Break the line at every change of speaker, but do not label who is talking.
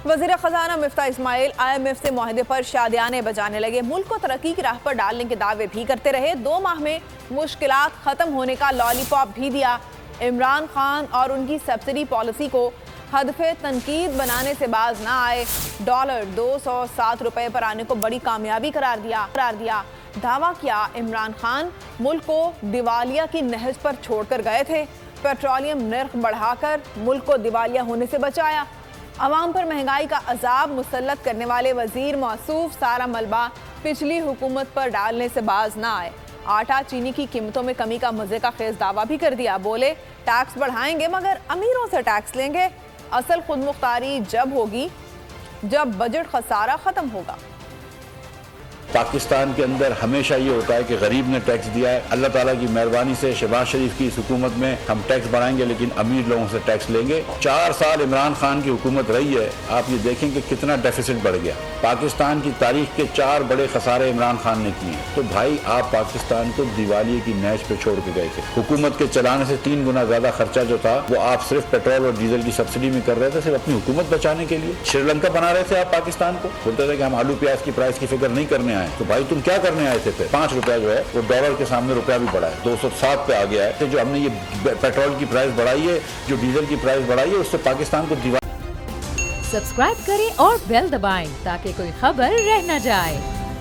وزیر خزانہ مفتاح اسماعیل IMF سے معاہدے پر شادیانے بجانے لگے۔ ملک کو ترقی کی راہ پر ڈالنے کے دعوے بھی کرتے رہے۔ 2 ماہ میں مشکلات ختم ہونے کا لالی پاپ بھی دیا۔ عمران خان اور ان کی سبسڈی پالیسی کو ہدف تنقید بنانے سے باز نہ آئے۔ ڈالر 207 روپے پر آنے کو بڑی کامیابی قرار دیا۔ دعویٰ کیا عمران خان ملک کو دیوالیہ کی نہج پر چھوڑ کر گئے تھے۔ پیٹرولیم نرخ بڑھا کر ملک کو دیوالیہ ہونے سے بچایا۔ عوام پر مہنگائی کا عذاب مسلط کرنے والے وزیر موصوف سارا ملبہ پچھلی حکومت پر ڈالنے سے باز نہ آئے۔ آٹا چینی کی قیمتوں میں کمی کا مزے کا خیز دعویٰ بھی کر دیا۔ بولے ٹیکس بڑھائیں گے مگر امیروں سے ٹیکس لیں گے۔ اصل خود مختاری جب ہوگی جب بجٹ خسارہ ختم ہوگا۔
پاکستان کے اندر ہمیشہ یہ ہوتا ہے کہ غریب نے ٹیکس دیا ہے، اللہ تعالیٰ کی مہربانی سے شہباز شریف کی اس حکومت میں ہم ٹیکس بڑھائیں گے لیکن امیر لوگوں سے ٹیکس لیں گے۔ 4 سال عمران خان کی حکومت رہی ہے، آپ یہ دیکھیں کہ کتنا ڈیفیسٹ بڑھ گیا۔ پاکستان کی تاریخ کے 4 بڑے خسارے عمران خان نے کیے ہیں۔ تو بھائی آپ پاکستان کو دیوالیے کی نیش پہ چھوڑ کے گئے تھے۔ حکومت کے چلانے سے 3 گنا زیادہ خرچہ جو تھا وہ آپ صرف پیٹرول اور ڈیزل کی سبسڈی میں کر رہے تھے، صرف اپنی حکومت بچانے کے لیے۔ شری لنکا بنا رہے تھے آپ پاکستان کو، بولتے تھے کہ ہم آلو پیاز کی پرائس کی فکر نہیں کرنے آئے۔ تو بھائی تم کیا کرنے آئے تھے؟ 5 روپے جو ہے وہ ڈالر کے سامنے روپیہ بھی بڑھا ہے، 207 پہ آ گیا ہے۔ جو ہم نے یہ پیٹرول کی پرائس بڑھائی ہے، جو ڈیزل کی پرائس بڑھائی ہے، اس سے پاکستان کو
سبسکرائب کریں اور بیل دبائیں تاکہ کوئی خبر رہ نہ جائے۔